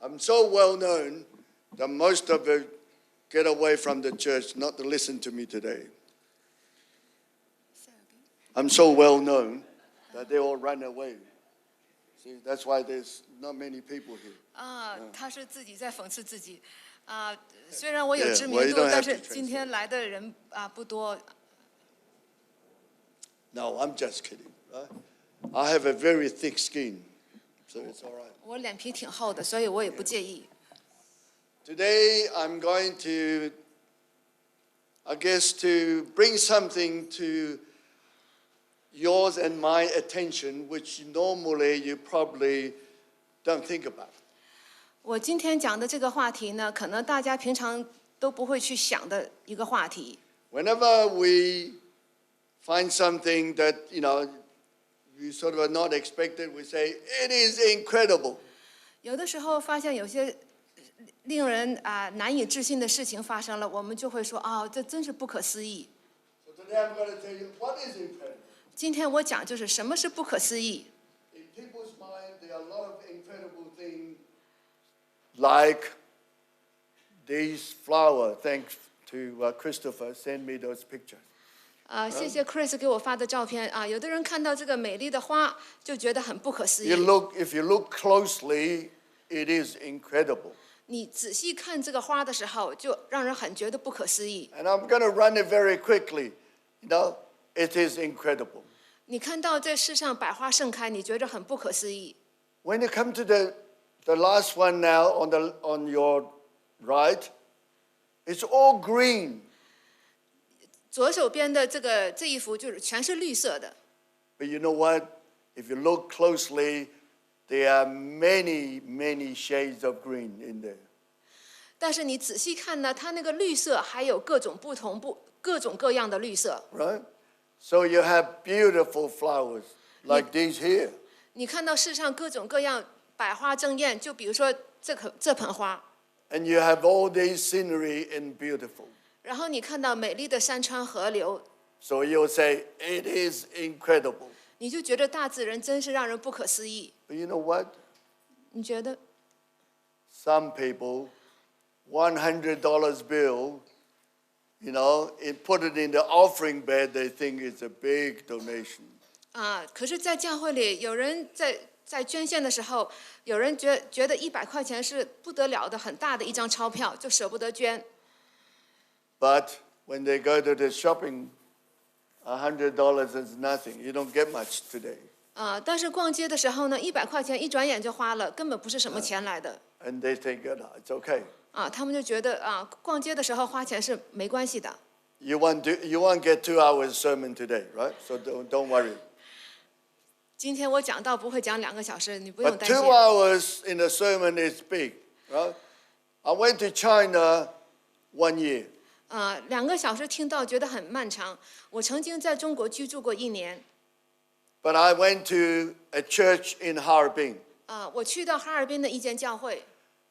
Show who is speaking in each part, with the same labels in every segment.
Speaker 1: I'm so well known that most of you get away from the church not to listen to me today. I'm so well known that they all run away. See, that's why there's not many people here.
Speaker 2: 他是自己在讽刺自己。虽然我有知名
Speaker 1: Yeah,
Speaker 2: 度，
Speaker 1: well, you don't have
Speaker 2: 但
Speaker 1: to
Speaker 2: 是今天来的人不多。
Speaker 1: No, I'm just kidding. Right? I have a very thick skin, so it's all right.
Speaker 2: 我脸皮挺厚的，所以我也不介意。
Speaker 1: Today I'm going to, I guess, to bring something to yours and my attention, which normally you probably don't think about.
Speaker 2: 我今天讲的这个话题呢，可能大家平常都不会去想的一个话题。
Speaker 1: Whenever we find something that, you sort of are not expected, we say, it is incredible.
Speaker 2: 有的时候发现有些令人难以置信的事情发生了，我们就会说这真是不可思议。
Speaker 1: So today I'm going to tell you what is incredible.
Speaker 2: 今天我讲就是什么是不可思议。
Speaker 1: In people's mind, there are a lot of incredible things, like these flowers. Thanks to Christopher, send me those pictures.
Speaker 2: 谢谢 Chris 给我发的照片有的人看到这个美丽的花就觉得很不可思议。
Speaker 1: If you look closely, it is incredible.
Speaker 2: 你仔细看这个花的时候，就让人很觉得不可思议。
Speaker 1: And I'm going to run it very quickly. It is incredible.
Speaker 2: 你看到这世上百花盛开，你觉得很不可思议。
Speaker 1: When you come to the last one now on your right, it's all green.
Speaker 2: 左手边的这一幅就是全是绿色的。
Speaker 1: But you know what? If you look closely, there are many, many shades of green in there.
Speaker 2: 但是你仔细看呢，它那个绿色还有各种各样的绿色。
Speaker 1: Right? So you have beautiful flowers like these here.
Speaker 2: 你看到世上各种各样百花争艳，就比如说这盆花。
Speaker 1: And you have all these scenery and beautiful.
Speaker 2: 然后你看到美丽的山川河流。
Speaker 1: So you'll say, it is incredible.
Speaker 2: 你就觉得大自然真是让人不可思议。
Speaker 1: But you know what?
Speaker 2: 你觉得
Speaker 1: Some people, $100 bill, put it in the offering bed, they think it's a big donation.
Speaker 2: 可是在教会里有人在捐献的时候，有人觉得100块钱是不得了的很大的一张钞票，就舍不得捐。
Speaker 1: But when they go to the shopping, $100 is nothing. You don't get much today.
Speaker 2: 但是逛街的时候呢，100块钱一转眼就花了，根本不是什么钱来的。
Speaker 1: And they think, it's okay.
Speaker 2: 他们就觉得逛街的时候花钱是没关系的。
Speaker 1: You won't get 2 hours sermon today, right? So don't worry.
Speaker 2: 今天我讲道不会讲2个小时，你不用
Speaker 1: But
Speaker 2: 担
Speaker 1: 2
Speaker 2: 心。
Speaker 1: hours in a sermon is big, right? I went to China 1 year.
Speaker 2: 2个小时听到觉得很漫长。我曾经在中国居住过1年。
Speaker 1: But I went to a church in Harbin.
Speaker 2: 我去到哈尔滨的一间教会。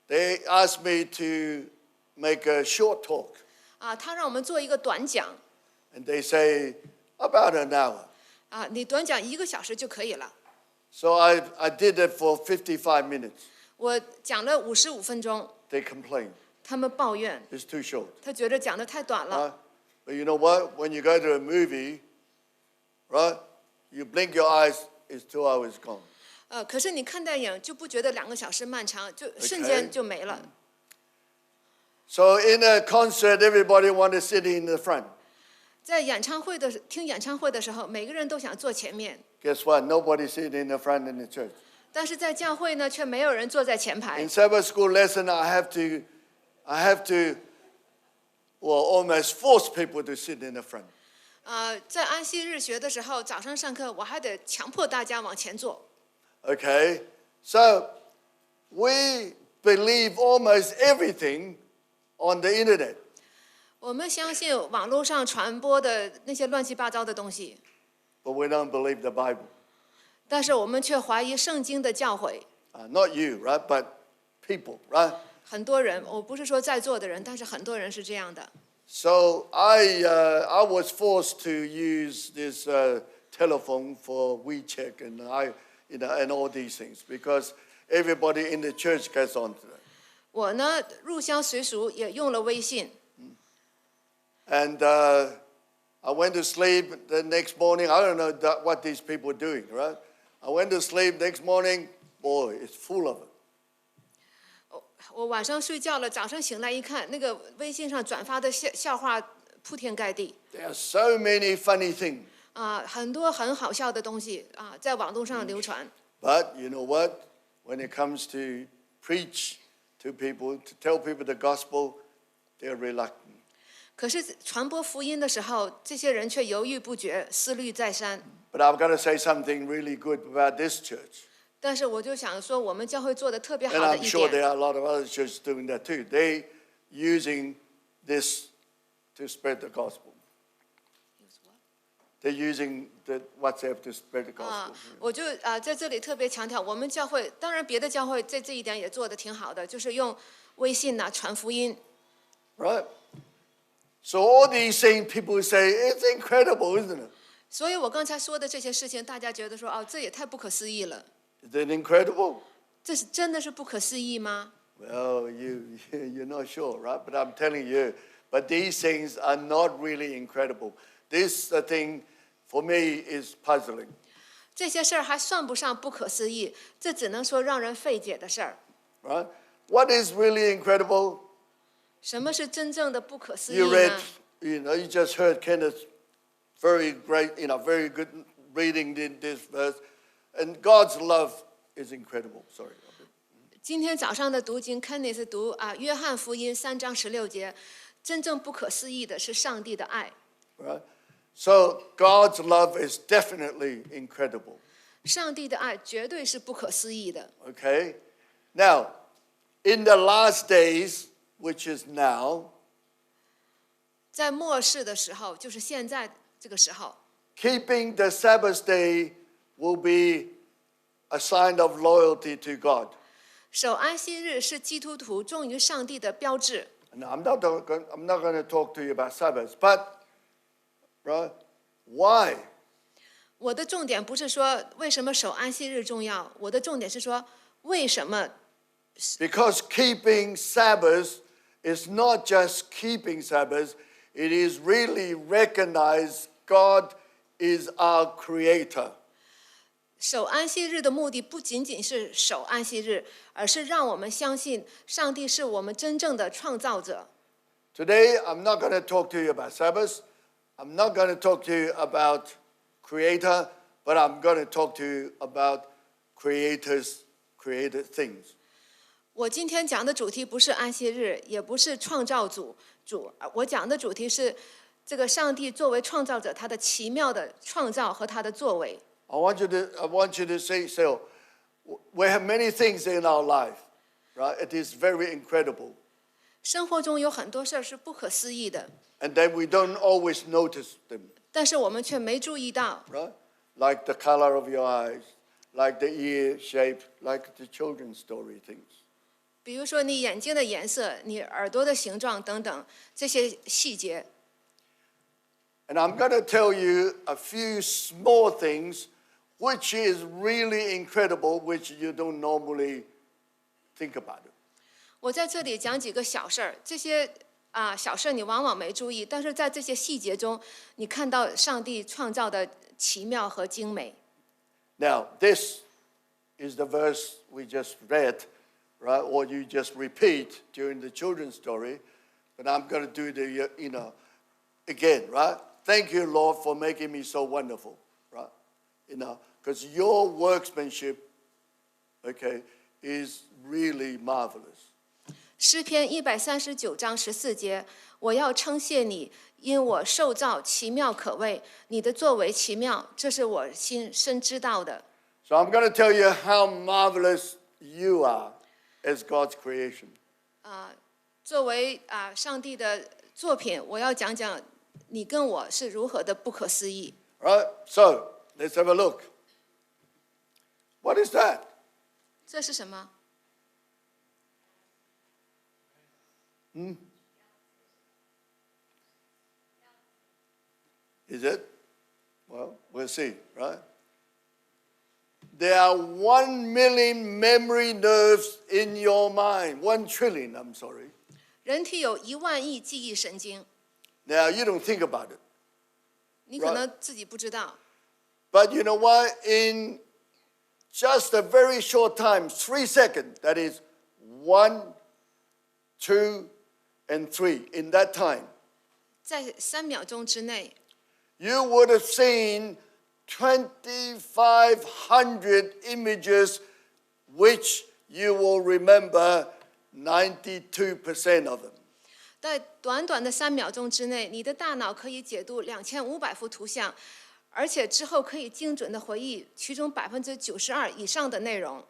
Speaker 1: They asked me to make a short talk.
Speaker 2: 他让我们做一个短讲。
Speaker 1: And they say about an hour.
Speaker 2: 你短讲1个小时就可以了。
Speaker 1: So I did it for 55 minutes.
Speaker 2: 我讲了55分钟。
Speaker 1: They complained.
Speaker 2: 他们抱怨。
Speaker 1: It's too short.
Speaker 2: 他觉得讲得太短了。
Speaker 1: But you know what? When you go to a movie, right? You blink your eyes, it's 2 hours gone.
Speaker 2: 可是你看电影就不觉得2个小时漫长，就瞬间就没了。
Speaker 1: So in a concert, everybody wants to sit in the front.
Speaker 2: 在听演唱会的时候，每个人都想坐前面。
Speaker 1: Guess what? Nobody sit in the front in the church.
Speaker 2: 但是在教会呢，却没有人坐在前排。
Speaker 1: In Sabbath school lesson, I have to, almost force people to sit in the front.
Speaker 2: 在安息日学的时候，早上上课我还得强迫大家往前坐。
Speaker 1: Okay, so we believe almost everything on the internet.
Speaker 2: 我们相信网络上传播的那些乱七八糟的东西。
Speaker 1: But we don't believe the Bible.
Speaker 2: 但是我们却怀疑圣经的教诲。
Speaker 1: Not you, right? But people, right?
Speaker 2: 很多人，我不是说在座的人，但是很多人是这样的。
Speaker 1: So I was forced to use this telephone for WeChat and and all these things because everybody in the church gets onto it.
Speaker 2: 我呢入乡随俗也用了微信。
Speaker 1: And I went to sleep the next morning. I don't know what these people are doing, right? I went to sleep next morning. Boy, it's full of it.
Speaker 2: 我晚上睡觉了，早上醒来一看，那个微信上转发的笑话铺天盖地。
Speaker 1: There are so many funny things.
Speaker 2: 很多很好笑的东西在网络上流传。
Speaker 1: But you know what? When it comes to preach to people, to tell people the gospel, they're reluctant.
Speaker 2: 可是传播福音的时候，这些人却犹豫不决，思虑再三。
Speaker 1: But I've got to say something really good about this church.
Speaker 2: 但是我就想说，我们教会做的特别好
Speaker 1: And
Speaker 2: 的
Speaker 1: I'm
Speaker 2: 一
Speaker 1: sure there
Speaker 2: 点，
Speaker 1: are a lot of other churches doing that too. They're using this to spread the gospel. They're using the WhatsApp to spread the gospel.
Speaker 2: 我就在这里特别强调，我们教会，当然别的教会在这一点也做得挺好的，就是用微信传福音。
Speaker 1: Right? So all these things people say, it's incredible, isn't it?
Speaker 2: 所以我刚才说的这些事情，大家觉得说，这也太不可思议了。
Speaker 1: Is it incredible?
Speaker 2: 这是真的是不可思议吗？
Speaker 1: Well, you're not sure, right? But I'm telling you, but these things are not really incredible. This thing, for me, is puzzling.
Speaker 2: 这些事儿还算不上不可思议，这只能说让人费解的事儿。
Speaker 1: Right? What is really incredible?
Speaker 2: 什么是真正的不可思议
Speaker 1: You read,
Speaker 2: 呢？
Speaker 1: you just heard Kenneth, very great, very good reading this verse. And God's love is incredible. Sorry.
Speaker 2: 今天早上的读经 ，Kenneth 读约翰福音3章16节，真正不可思议的是上帝的爱。
Speaker 1: Right? So God's love is definitely incredible.
Speaker 2: 上帝的爱绝对是不可思议的。
Speaker 1: Okay? Now, in the last days, which is now,
Speaker 2: 在末世的时候，就是现在这个时候，
Speaker 1: keeping the Sabbath day will be a sign of loyalty to God.
Speaker 2: 守安息日是基督徒忠于上帝的标志。
Speaker 1: Now, I'm not going to talk to you about Sabbath, but right, why?
Speaker 2: 我的重点不是说为什么守安息日重要，我的重点是说为什么。
Speaker 1: Because keeping Sabbath is not just keeping Sabbath, it is really recognize God is our creator.
Speaker 2: 守安息日的目的不仅仅是守安息日，而是让我们相信上帝是我们真正的创造者。
Speaker 1: Today, I'm not going to talk to you about Sabbath. I'm not going to talk to you about creator, but I'm going to talk to you about created things.
Speaker 2: 我今天讲的主题不是安息日，也不是创造主，我讲的主题是这个上帝作为创造者，他的奇妙的创造和他的作为。
Speaker 1: I want you to say, so we have many things in our life, right? It is very incredible.
Speaker 2: 生活中有很多事儿是不可思议的，
Speaker 1: And then we don't always notice them,
Speaker 2: 但是我们却没注意到。
Speaker 1: right? Like the color of your eyes, like the ear shape, like the children's story things.
Speaker 2: 比如说你眼睛的颜色、你耳朵的形状等等这些细节。
Speaker 1: And I'm going to tell you a few small things which is really incredible, which you don't normally think about it.
Speaker 2: 我在这里讲几个小事儿，这些小事儿你往往没注意，但是在这些细节中，你看到上帝创造的奇妙和精美。
Speaker 1: Now, this is the verse we just read, right? Or you just repeat during the children's story. But I'm going to do the, again, right? Thank you, Lord, for making me so wonderful, right? Because your workmanship, okay, is really marvelous.
Speaker 2: 诗篇139章14节，我要称谢你，因我受造奇妙可畏，你的作为奇妙，这是我心深知道的。
Speaker 1: So I'm going to tell you how marvelous you are as God's creation.
Speaker 2: 作为上帝的作品，我要讲讲你跟我是如何的不可思议。
Speaker 1: Right? So, let's have a look. What is that?
Speaker 2: 这是什么？
Speaker 1: Is it? Well, we'll see, right? There are 1 million memory nerves in your mind. 1 trillion, I'm sorry.
Speaker 2: 人体有10000亿记忆神经，
Speaker 1: Now, you don't think about it.
Speaker 2: 你可能自己不知道。
Speaker 1: But you know what? In just a very short time, 3 seconds, that is 1, 2, and 3, in that time,
Speaker 2: 在3秒钟之内，
Speaker 1: you would have seen 2,500 images, which you will remember 92% of them.
Speaker 2: 在短短的3秒钟之内，你的大脑可以解读2500幅图像，而且之后可以精准的回忆其中92%以上的内容。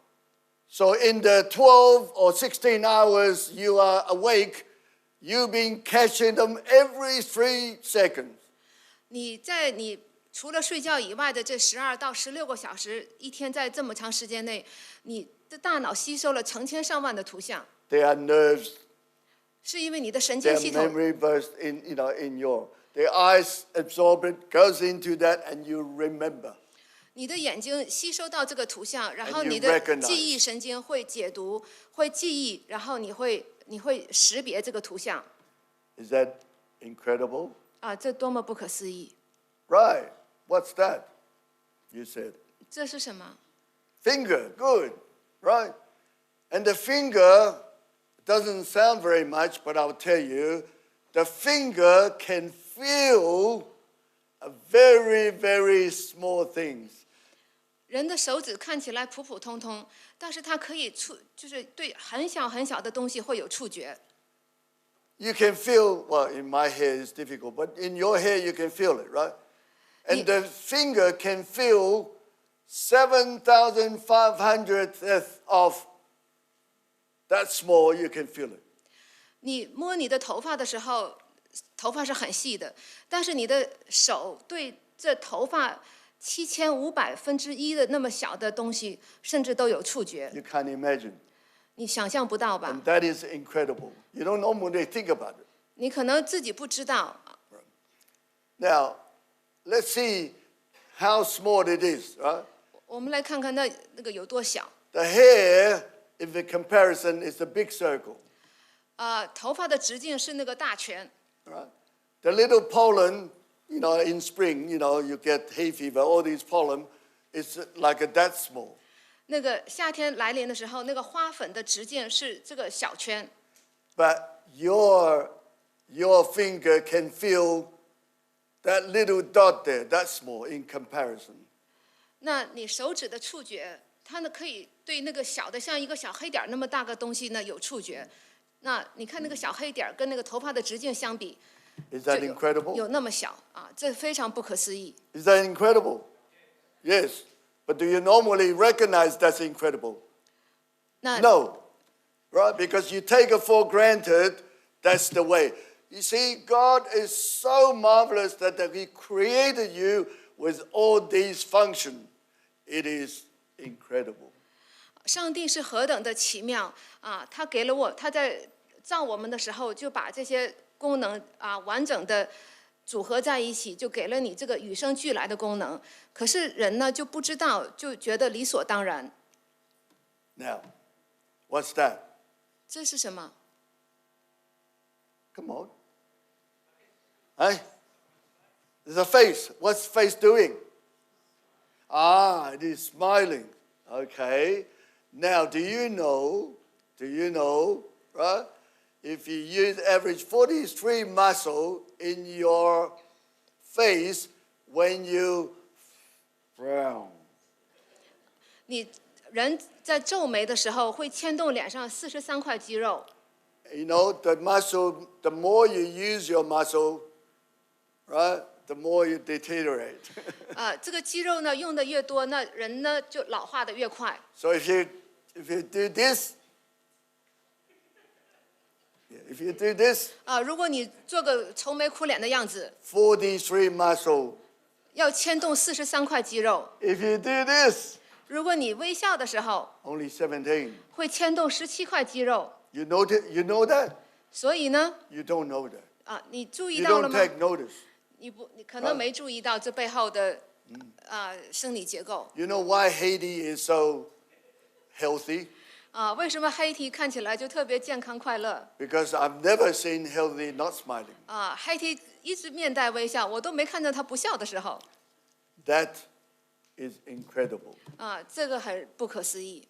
Speaker 1: So in the 12 or 16 hours you are awake, you've been catching them every 3 seconds.
Speaker 2: 你除了睡觉以外的这12到16个小时，一天在这么长时间内，你的大脑吸收了成千上万的图像，
Speaker 1: They are nerves,
Speaker 2: 是因为你的神经
Speaker 1: their
Speaker 2: 系统，
Speaker 1: memory burst in your, their eyes absorb it, goes into that, and you remember.
Speaker 2: 你的眼睛吸收到这个图像，然后
Speaker 1: And you
Speaker 2: 你的
Speaker 1: recognize.
Speaker 2: 记忆神经会解读、会记忆，然后你会识别这个图像。
Speaker 1: Is that incredible?
Speaker 2: 啊，这多么不可思议！
Speaker 1: Right. What's that? You said.
Speaker 2: 这是什么？
Speaker 1: Finger, good, right? And the finger doesn't sound very much, but I'll tell you, the finger can feel a very, very small things.
Speaker 2: 人的手指看起来普普通通，但是它可以就是对很小很小的东西会有触觉。
Speaker 1: You can feel, well, in my hair it's difficult, but in your hair you can feel it, right? And the finger can feel 7,500th of that small, you can feel it.
Speaker 2: 你摸你的头发的时候，头发是很细的，但是你的手对这头发7500分之1的那么小的东西，甚至都有触觉。
Speaker 1: You can't imagine.
Speaker 2: 你想象不到吧？
Speaker 1: And that is incredible. You don't normally think about it.
Speaker 2: 你可能自己不知道。
Speaker 1: Now, let's see how small it is, right?
Speaker 2: 我们来看看那个有多小。
Speaker 1: The hair, in the comparison, is a big circle,
Speaker 2: 头发的直径是那个大圈，
Speaker 1: right? The little pollen, in spring, you get hay fever, all these pollen, it's like that small.
Speaker 2: 那个夏天来临的时候，那个花粉的直径是这个小圈，
Speaker 1: But your finger can feel that little dot there, that small in comparison.
Speaker 2: 那你手指的触觉，它呢可以对那个小的像一个小黑点那么大个东西呢有触觉。那你看那个小黑点跟那个头发的直径相比，
Speaker 1: Is that
Speaker 2: 就有
Speaker 1: incredible?
Speaker 2: 那么小啊，这非常不可思议。
Speaker 1: Is that incredible? Yes. But do you normally recognize that's incredible?
Speaker 2: 那
Speaker 1: No. Right? Because you take it for granted, that's the way. You see, God is so marvelous that He created you with all these functions. It is incredible.
Speaker 2: 上帝是何等的奇妙啊！他给了我，他在造我们的时候就把这些功能完整的组合在一起，就给了你这个与生俱来的功能。可是人呢就不知道，就觉得理所当然。
Speaker 1: Now, what's that?
Speaker 2: 这是什么？
Speaker 1: Come on. Hey? There's a face. What's the face doing? It is smiling. Okay. Now, do you know, right? If you use average 43 muscle in your face when you frown.
Speaker 2: 你人在皱眉的时候会牵动脸上43块肌肉。
Speaker 1: You know, the muscle, the more you use your muscle, right, the more you deteriorate.
Speaker 2: 这个肌肉呢用的越多，那人呢就老化的越快。
Speaker 1: So if you do this, if you do this,
Speaker 2: 如果你做个愁眉苦脸的样子，
Speaker 1: 43 muscle.
Speaker 2: 要牵动43块肌肉。
Speaker 1: If you do this,
Speaker 2: 如果你微笑的时候，
Speaker 1: only 17.
Speaker 2: 会牵动17块肌肉。
Speaker 1: You know that?
Speaker 2: 所以呢，
Speaker 1: You don't know that.
Speaker 2: 你注意
Speaker 1: You
Speaker 2: 到了
Speaker 1: don't
Speaker 2: 吗？
Speaker 1: take notice.
Speaker 2: 你可能没注意到这背后的生理结构。
Speaker 1: You know why Haiti is so healthy?
Speaker 2: 为什么黑体看起来就特别健康快乐？
Speaker 1: Because I've never seen Haiti not smiling.
Speaker 2: 黑体一直面带微笑，我都没看见他不笑的时候。
Speaker 1: That is incredible.
Speaker 2: 这个很不可思议。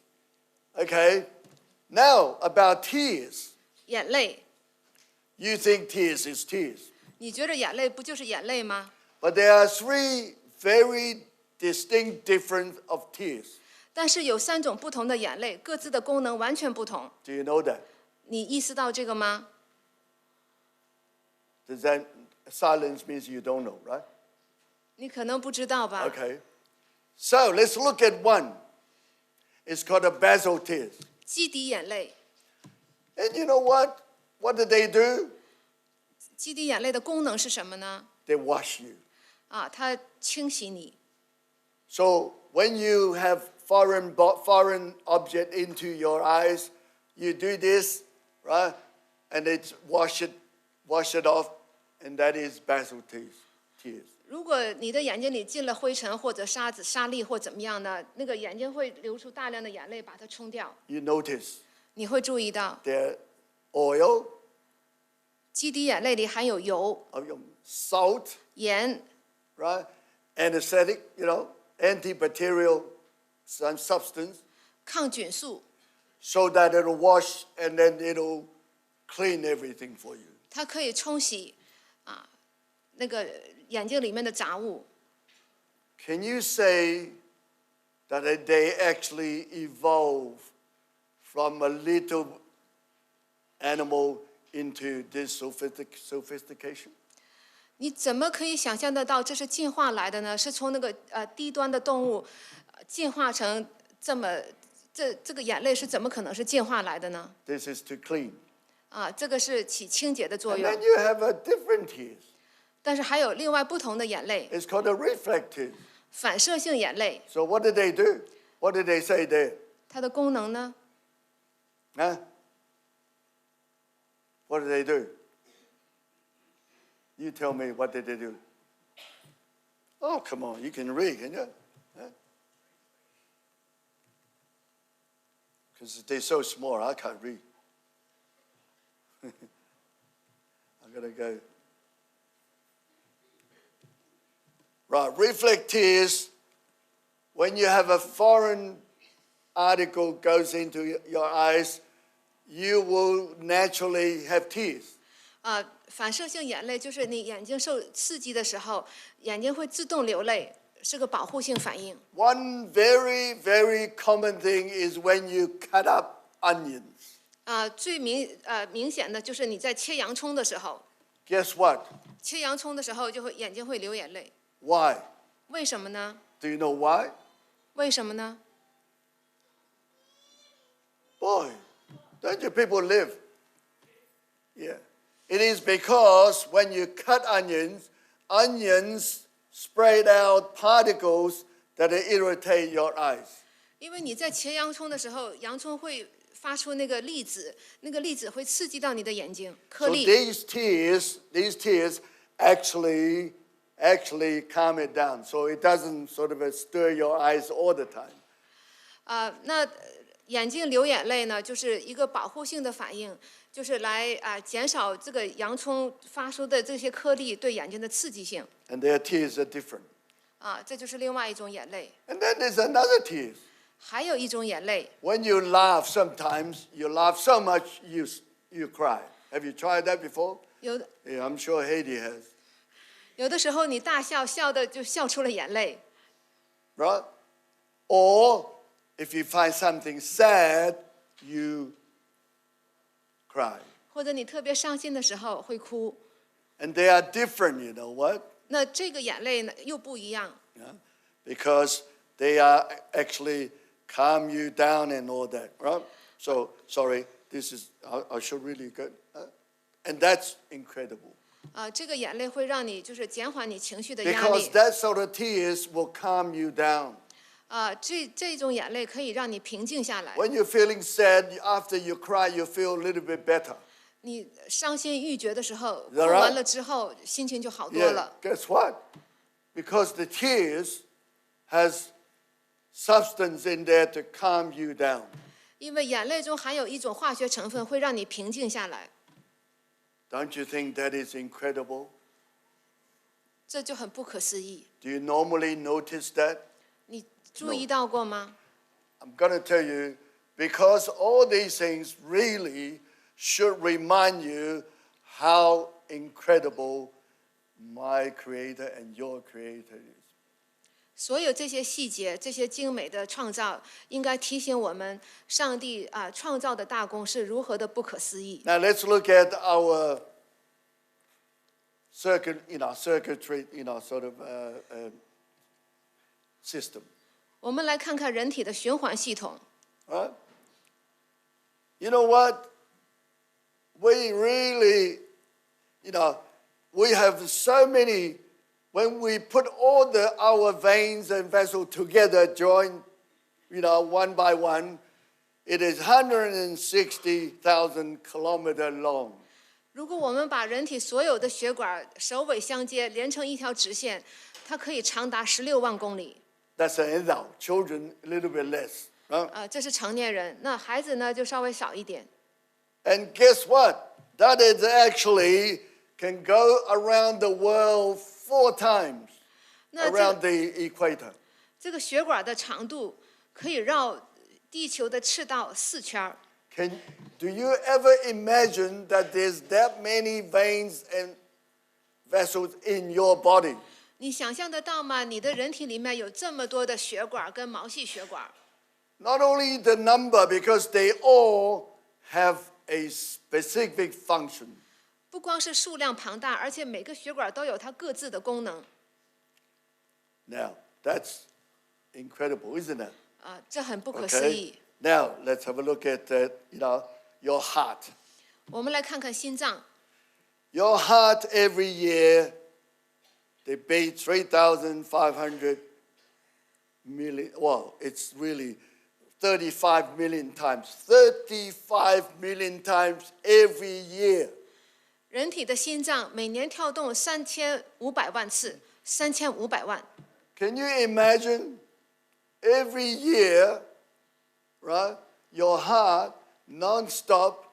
Speaker 1: Okay, now about tears.
Speaker 2: 眼泪，
Speaker 1: You think tears is tears.
Speaker 2: 你觉得眼泪不就是眼泪吗？
Speaker 1: But there are three very distinct different of tears.
Speaker 2: 但是有3种不同的眼泪，各自的功能完全不同。
Speaker 1: Do you know that?
Speaker 2: 你意识到这个吗？
Speaker 1: Does that silence means you don't know, right?
Speaker 2: 你可能不知道吧。
Speaker 1: Okay. So let's look at one. It's called a basal tears.
Speaker 2: 基底眼泪，
Speaker 1: And you know what? What do they do?
Speaker 2: 基底眼泪的功能是什么呢？
Speaker 1: They wash you.
Speaker 2: 它清洗你。
Speaker 1: So when you have foreign object into your eyes, you do this, right? And it's wash it off, and that is basal tears.
Speaker 2: 如果你的眼睛里进了灰尘或者沙子、沙粒或怎么样呢，那个眼睛会流出大量的眼泪，把它冲掉。
Speaker 1: You notice
Speaker 2: 你会注意到，
Speaker 1: there oil,
Speaker 2: 基底眼泪里含有油、
Speaker 1: salt,
Speaker 2: 盐、
Speaker 1: right? Anesthetic, antibacterial substance,
Speaker 2: 抗菌素，
Speaker 1: so that it'll wash and then it'll clean everything for you.
Speaker 2: 它可以冲洗那个眼睛里面的杂物。
Speaker 1: Can you say that they actually evolve from a little animal into this sophistication?
Speaker 2: 你怎么可以想象得到这是进化来的呢？是从那个低端的动物进化成这么这个眼泪是怎么可能是进化来的呢？
Speaker 1: This is to clean.
Speaker 2: 这个是起清洁的作
Speaker 1: And
Speaker 2: 用。
Speaker 1: then you have a different tears.
Speaker 2: 但是还有另外不同的眼泪，
Speaker 1: It's called a reflective.
Speaker 2: 反射性眼泪，
Speaker 1: So what did they do? What did they say there?
Speaker 2: 它的功能呢？
Speaker 1: Huh? What did they do? You tell me, what did they do? Oh, come on, you can read, can you? Because they're so small, I can't read. I'm going to go. Right, reflect tears. When you have a foreign article goes into your eyes, you will naturally have tears.
Speaker 2: 反射性眼泪就是你眼睛受刺激的时候，眼睛会自动流泪，是个保护性反应。
Speaker 1: One very, very common thing is when you cut up onions.
Speaker 2: 最明显的就是你在切洋葱的时候，
Speaker 1: Guess what?
Speaker 2: 切洋葱的时候就会眼睛会流眼泪，
Speaker 1: Why?
Speaker 2: 为什么呢？
Speaker 1: Do you know why?
Speaker 2: 为什么呢？
Speaker 1: Boy, don't you people live? Yeah. It is because when you cut onions spread out particles that irritate your eyes.
Speaker 2: 因为你在切洋葱的时候，洋葱会发出那个粒子，那个粒子会刺激到你的眼睛颗
Speaker 1: So
Speaker 2: 粒。
Speaker 1: these tears actually calm it down, so it doesn't sort of stir your eyes all the time.
Speaker 2: 那眼睛流眼泪呢，就是一个保护性的反应，就是来减少这个洋葱发出的这些颗粒对眼睛的刺激性。
Speaker 1: And their tears are different.
Speaker 2: 这就是另外一种眼泪。
Speaker 1: And then there's another tears.
Speaker 2: 还有一种眼泪，
Speaker 1: When you laugh, sometimes you laugh so much you cry. Have you tried that before?
Speaker 2: 有的
Speaker 1: Yeah, I'm sure Haiti has.
Speaker 2: 有的时候你大笑，笑的就笑出了眼泪。
Speaker 1: Right? Or if you find something sad, you cry.
Speaker 2: 或者你特别伤心的时候会哭。
Speaker 1: And they are different, you know what?
Speaker 2: 那这个眼泪呢又不一样，
Speaker 1: Yeah? Because they are actually calm you down and all that, right? So, sorry, this is, I should really go. And that's incredible.
Speaker 2: 这个眼泪会让你就是减缓你情绪的压
Speaker 1: Because
Speaker 2: 力。
Speaker 1: that sort of tears will calm you down.
Speaker 2: 这种眼泪可以让你平静下来。
Speaker 1: When you're feeling sad, after you cry, you feel a little bit better.
Speaker 2: 你伤心欲绝的时候，哭
Speaker 1: Is that right?
Speaker 2: 完了之后心情就好多
Speaker 1: Yeah,
Speaker 2: 了。
Speaker 1: guess what? Because the tears has substance in there to calm you down.
Speaker 2: 因为眼泪中含有一种化学成分，会让你平静下来。
Speaker 1: Don't you think that is incredible?
Speaker 2: 这就很不可思议。
Speaker 1: Do you normally notice that?
Speaker 2: 你注意到过吗？
Speaker 1: I'm going to tell you, because all these things really should remind you how incredible my Creator and your Creator is.
Speaker 2: 所有这些细节，这些精美的创造，应该提醒我们，上帝创造的大功是如何的不可思议。
Speaker 1: Now let's look at our circuitry, sort of system.
Speaker 2: 我们来看看人体的循环系统。
Speaker 1: Right? You know what? We really, we have so many. When we put all our veins and vessels together, joined, one by one, it is 160,000 kilometers long.
Speaker 2: 如果我们把人体所有的血管首尾相接，连成一条直线，它可以长达16万公里。
Speaker 1: That's an adult. Children, a little bit less. Right?
Speaker 2: 这是成年人，那孩子呢就稍微少一点。
Speaker 1: And guess what? That is actually can go around the world 4 times around the equator.
Speaker 2: 这个血管的长度可以绕地球的赤道4圈。
Speaker 1: Do you ever imagine that there's that many veins and vessels in your body?
Speaker 2: 你想象得到吗？你的人体里面有这么多的血管跟毛细血管。
Speaker 1: Not only the number, because they all have a specific function.
Speaker 2: 不光是数量庞大，而且每个血管都有它各自的功能。
Speaker 1: Now, that's incredible, isn't it?
Speaker 2: 这很不可思议。
Speaker 1: Now, let's have a look at your heart.
Speaker 2: 我们来看看心脏。
Speaker 1: Your heart every year, they beat 3,500 million. Well, it's really 35 million times. 35 million times every year.
Speaker 2: 人体的心脏每年跳动3500万次，3500万。
Speaker 1: Can you imagine? Every year, right? Your heart non-stop,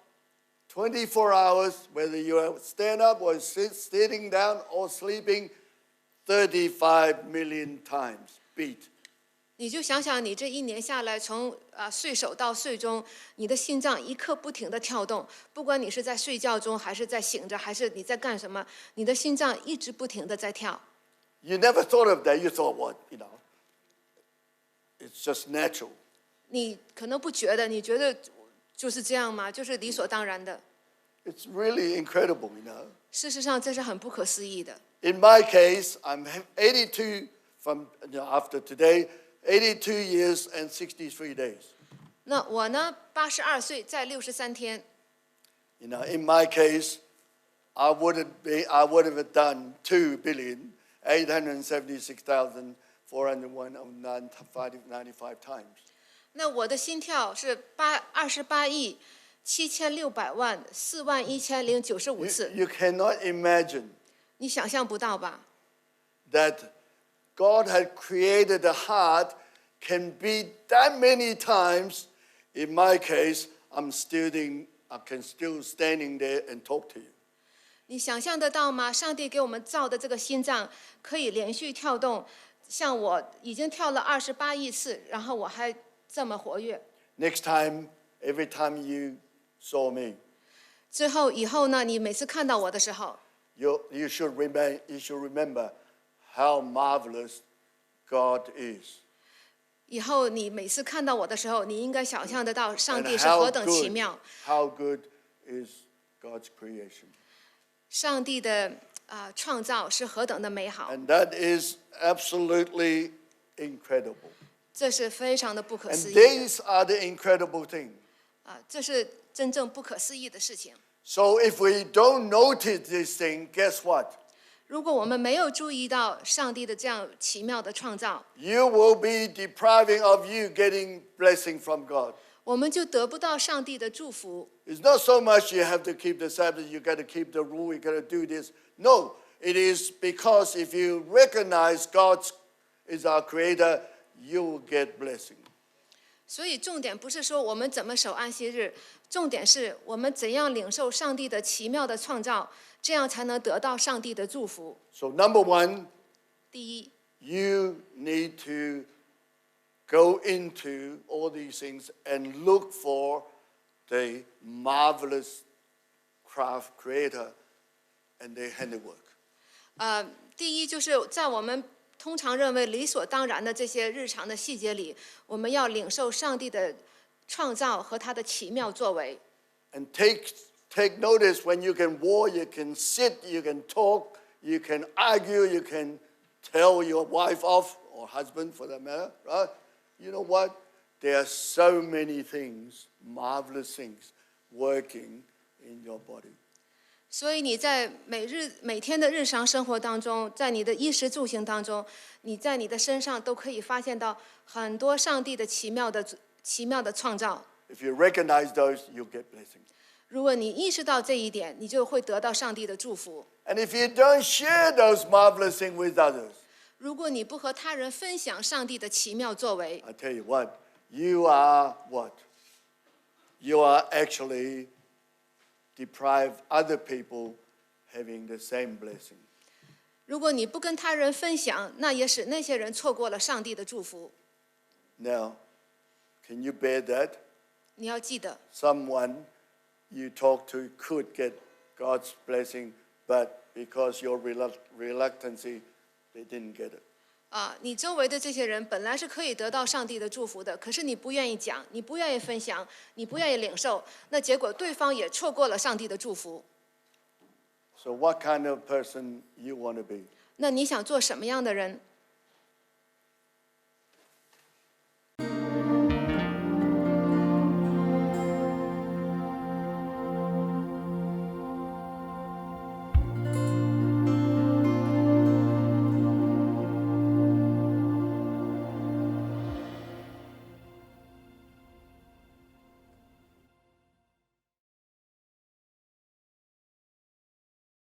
Speaker 1: 24 hours, whether you stand up or sitting down or sleeping, 35 million times beat.
Speaker 2: 你就想想，你这一年下来，从睡首到睡中，你的心脏一刻不停地跳动，不管你是在睡觉中，还是在醒着，还是你在干什么，你的心脏一直不停地在跳。
Speaker 1: You never thought of that. You thought, what, it's just natural.
Speaker 2: 你可能不觉得，你觉得就是这样吗？就是理所当然的。
Speaker 1: It's really incredible,
Speaker 2: 事实上，这是很不可思议的。
Speaker 1: In my case, I'm 82 from after today, 82 years and 63 days.
Speaker 2: 那我呢，82岁，在63天。
Speaker 1: In my case, I would have done 2,876,401,95 times.
Speaker 2: 那我的心跳是28亿7,600万41095次。
Speaker 1: You cannot imagine
Speaker 2: 你想象不到吧？
Speaker 1: that God had created a heart can beat that many times. In my case, I can still standing there and talk to you.
Speaker 2: 你想象得到吗？上帝给我们造的这个心脏可以连续跳动，像我已经跳了28亿次，然后我还这么活跃。
Speaker 1: Next time, every time you saw me,
Speaker 2: 以后呢，你每次看到我的时候，
Speaker 1: you should remember how marvelous God is.
Speaker 2: 以后你每次看到我的时候，你应该想象得到上帝是何等奇妙。
Speaker 1: How good is God's creation?
Speaker 2: 上帝的创造是何等的美好。
Speaker 1: And that is absolutely incredible.
Speaker 2: 这是非常的不可
Speaker 1: And
Speaker 2: 思议的。
Speaker 1: these are the incredible things.
Speaker 2: 这是真正不可思议的事情。
Speaker 1: So if we don't notice this thing, guess what?
Speaker 2: 如果我们没有注意到上帝的这样奇妙的创造，
Speaker 1: You will be depriving of you getting blessing from God.
Speaker 2: 我们就得不到上帝的祝福。
Speaker 1: It's not so much you have to keep the Sabbath, you got to keep the rule, you got to do this. No, it is because if you recognize God's is our Creator, you will get blessing.
Speaker 2: 所以重点不是说我们怎么守安息日，重点是我们怎样领受上帝的奇妙的创造，这样才能得到上帝的祝福。
Speaker 1: So number one,
Speaker 2: 第一，
Speaker 1: you need to go into all these things and look for the marvelous craft creator and their handiwork.
Speaker 2: 第一就是在我们通常认为理所当然的这些日常的细节里，我们要领受上帝的创造和他的奇妙作为。
Speaker 1: And take notice when you can walk, you can sit, you can talk, you can argue, you can tell your wife off, or husband for that matter, right? You know what? There are so many things, marvelous things, working in your body.
Speaker 2: 所以你在每天的日常生活当中，在你的衣食住行当中，你在你的身上都可以发现到很多上帝的奇妙的创造。
Speaker 1: If you recognize those, you'll get blessing.
Speaker 2: 如果你意识到这一点，你就会得到上帝的祝福。
Speaker 1: And if you don't share those marvelous things with others,
Speaker 2: 如果你不和他人分享上帝的奇妙作为，
Speaker 1: I tell you what? You are what? You are actually deprive other people having the same blessing.
Speaker 2: 如果你不跟他人分享，那也使那些人错过了上帝的祝福。
Speaker 1: Now, can you bear that?
Speaker 2: 你要记得，
Speaker 1: Someone you talk to could get God's blessing, but because your reluctancy, they didn't get it.
Speaker 2: 你周围的这些人本来是可以得到上帝的祝福的，可是你不愿意讲，你不愿意分享，你不愿意领受，那结果对方也错过了上帝的祝福。
Speaker 1: So what kind of person you want to be?
Speaker 2: 那你想做什么样的人？